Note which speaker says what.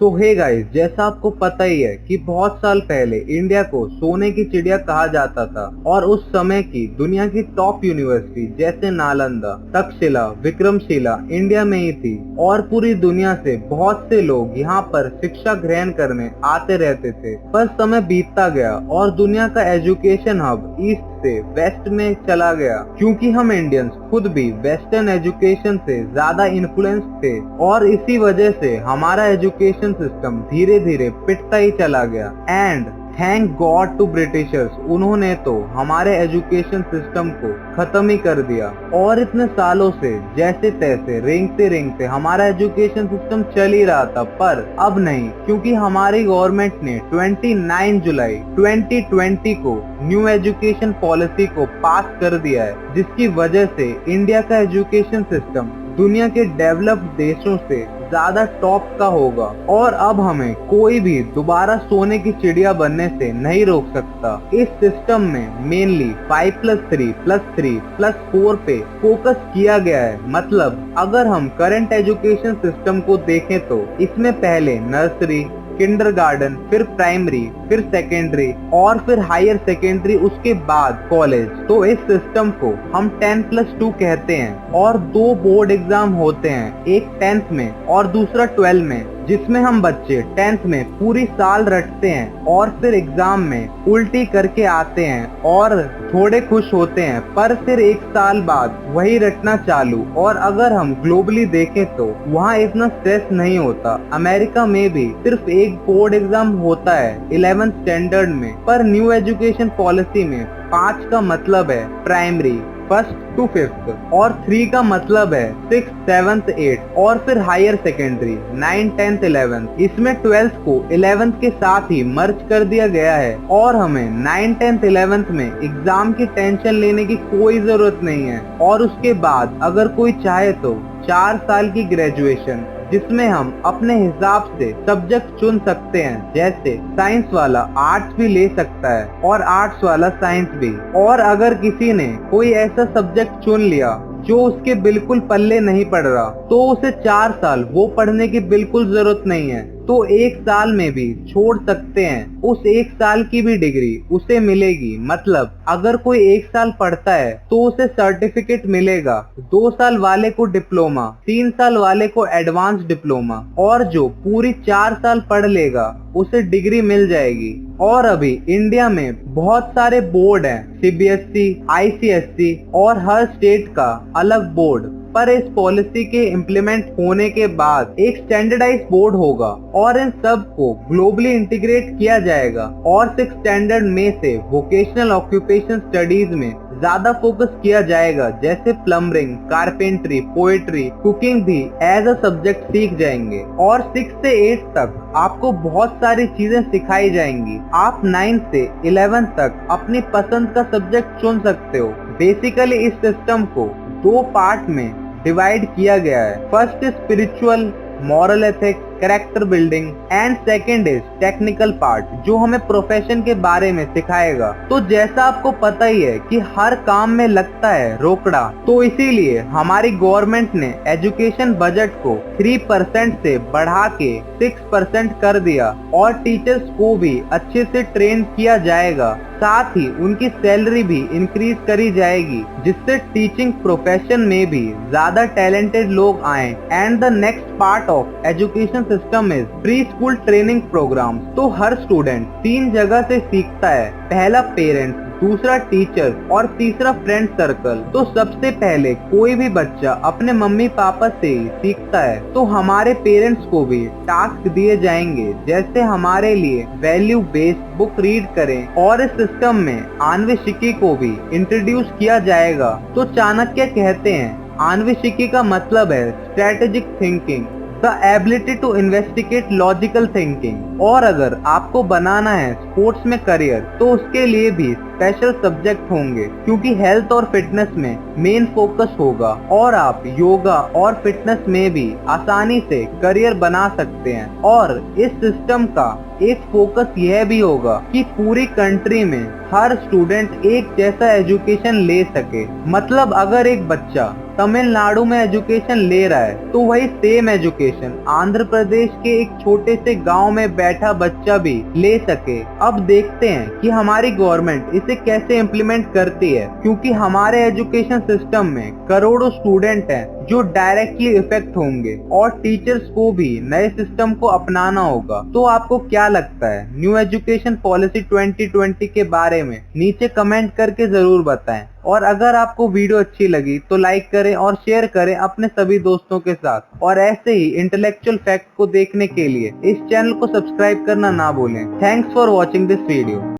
Speaker 1: तो hey guys, जैसा आपको पता ही है कि बहुत साल पहले इंडिया को सोने की चिड़िया कहा जाता था और उस समय की दुनिया की टॉप यूनिवर्सिटी जैसे नालंदा, तक्षशिला, विक्रमशिला इंडिया में ही थी और पूरी दुनिया से बहुत से लोग यहाँ पर शिक्षा ग्रहण करने आते रहते थे। पर समय बीतता गया और दुनिया का एजुकेशन हब ईस्ट से वेस्ट में चला गया, क्योंकि हम इंडियंस खुद भी वेस्टर्न एजुकेशन से ज्यादा इन्फ्लुएंस थे और इसी वजह से हमारा एजुकेशन सिस्टम धीरे धीरे पिटता ही चला गया। And thank God to Britishers, उन्होंने तो हमारे एजुकेशन सिस्टम को खत्म ही कर दिया और इतने सालों से जैसे तैसे रेंगते रेंगते हमारा एजुकेशन सिस्टम चल ही रहा था। पर अब नहीं, क्योंकि हमारी गवर्नमेंट ने 29 जुलाई 2020 को न्यू एजुकेशन पॉलिसी को पास कर दिया है, जिसकी वजह से इंडिया का एजुकेशन सिस्टम दुनिया के डेवलप्ड देशों से ज्यादा टॉप का होगा और अब हमें कोई भी दोबारा सोने की चिड़िया बनने से नहीं रोक सकता। इस सिस्टम में मेनली 5+3+3+4 पे फोकस किया गया है। मतलब अगर हम करंट एजुकेशन सिस्टम को देखें तो इसमें पहले नर्सरी, किंडरगार्टन, फिर प्राइमरी, फिर सेकेंडरी और फिर हायर सेकेंडरी, उसके बाद कॉलेज। तो इस सिस्टम को हम 10+2 कहते हैं और 2 बोर्ड एग्जाम होते हैं, एक 10th में और दूसरा 12 में, जिसमें हम बच्चे 10th में पूरी साल रटते हैं और फिर एग्जाम में उल्टी करके आते हैं और थोड़े खुश होते हैं, पर फिर एक साल बाद वही रटना चालू। और अगर हम ग्लोबली देखें तो वहाँ इतना स्ट्रेस नहीं होता। अमेरिका में भी सिर्फ एक बोर्ड एग्जाम होता है 11th स्टैंडर्ड में, पर न्यू एजुकेशन पॉलिसी में 5 का मतलब है प्राइमरी 1st to 5th और 3 का मतलब है 6th, 7th, 8th और फिर हायर सेकेंडरी 9, 10th, 11th। इसमें 12th को 11th के साथ ही मर्ज कर दिया गया है और हमें 9, 10th, 11th में एग्जाम की टेंशन लेने की कोई जरूरत नहीं है। और उसके बाद अगर कोई चाहे तो 4 साल की ग्रेजुएशन, जिसमें हम अपने हिसाब से सब्जेक्ट चुन सकते हैं, जैसे साइंस वाला आर्ट्स भी ले सकता है और आर्ट्स वाला साइंस भी। और अगर किसी ने कोई ऐसा सब्जेक्ट चुन लिया जो उसके बिल्कुल पल्ले नहीं पड़ रहा, तो उसे 4 साल वो पढ़ने की बिल्कुल जरूरत नहीं है, तो 1 साल में भी छोड़ सकते हैं। उस 1 साल की भी डिग्री उसे मिलेगी। मतलब अगर कोई 1 साल पढ़ता है तो उसे सर्टिफिकेट मिलेगा, 2 साल वाले को डिप्लोमा, 3 साल वाले को एडवांस डिप्लोमा और जो पूरी 4 साल पढ़ लेगा उसे डिग्री मिल जाएगी। और अभी इंडिया में बहुत सारे बोर्ड हैं, CBSE, ICSE और हर स्टेट का अलग बोर्ड। पर इस पॉलिसी के इम्प्लीमेंट होने के बाद एक स्टैंडर्डाइज बोर्ड होगा और इन सब को ग्लोबली इंटीग्रेट किया जाएगा और 6 स्टैंडर्ड में से वोकेशनल ऑक्यूपेशन स्टडीज में ज्यादा फोकस किया जाएगा, जैसे प्लम्बरिंग, कारपेंट्री, पोएट्री, कुकिंग भी एज अ सब्जेक्ट सीख जाएंगे। और 6 से 8 तक आपको बहुत सारी चीजें सिखाई जाएंगी। आप 9 से 11 तक अपनी पसंद का सब्जेक्ट चुन सकते हो। बेसिकली इस सिस्टम को 2 पार्ट में डिवाइड किया गया है। First is spiritual, moral ethics, character building and second is technical part, जो हमें प्रोफेशन के बारे में सिखाएगा। तो जैसा आपको पता ही है कि हर काम में लगता है रोकड़ा, तो इसीलिए हमारी गवर्नमेंट ने एजुकेशन बजट को 3% से बढ़ा के 6% कर दिया और टीचर्स को भी अच्छे से ट्रेन किया जाएगा। साथ ही उनकी सैलरी भी इंक्रीज करी जाएगी, जिससे टीचिंग प्रोफेशन में भी ज्यादा टैलेंटेड लोग आए। And the next part of education system is pre school training program. तो हर स्टूडेंट 3 जगह से सीखता है, पहला पेरेंट्स, दूसरा टीचर और तीसरा फ्रेंड सर्कल। तो सबसे पहले कोई भी बच्चा अपने मम्मी पापा से ही सीखता है, तो हमारे पेरेंट्स को भी टास्क दिए जाएंगे, जैसे हमारे लिए वैल्यू बेस्ड बुक रीड करें। और इस सिस्टम में आन्वेषिकी को भी इंट्रोड्यूस किया जाएगा। तो चाणक्य कहते हैं आन्वेषिकी का मतलब है strategic thinking, the ability to investigate logical thinking. और अगर आपको बनाना है स्पोर्ट्स में करियर, तो उसके लिए भी स्पेशल सब्जेक्ट होंगे, क्योंकि हेल्थ और फिटनेस में मेन फोकस होगा और आप योगा और फिटनेस में भी आसानी से करियर बना सकते हैं। और इस सिस्टम का एक फोकस यह भी होगा कि पूरी कंट्री में हर स्टूडेंट एक जैसा एजुकेशन ले सके। मतलब अगर एक बच्चा तमिलनाडु में एजुकेशन ले रहा है तो वही सेम एजुकेशन आंध्र प्रदेश के एक छोटे से गांव में बैठा बच्चा भी ले सके। अब देखते हैं कि हमारी गवर्नमेंट इसे कैसे इम्प्लीमेंट करती है, क्योंकि हमारे एजुकेशन सिस्टम में करोड़ों स्टूडेंट हैं जो डायरेक्टली इफेक्ट होंगे और टीचर्स को भी नए सिस्टम को अपनाना होगा। तो आपको क्या लगता है न्यू एजुकेशन पॉलिसी 2020 के बारे में? नीचे कमेंट करके जरूर बताएं। और अगर आपको वीडियो अच्छी लगी तो लाइक करें और शेयर करें अपने सभी दोस्तों के साथ। और ऐसे ही इंटेलेक्चुअल फैक्ट को देखने के लिए इस चैनल को सब्सक्राइब करना ना भूलें। Thanks for watching this video.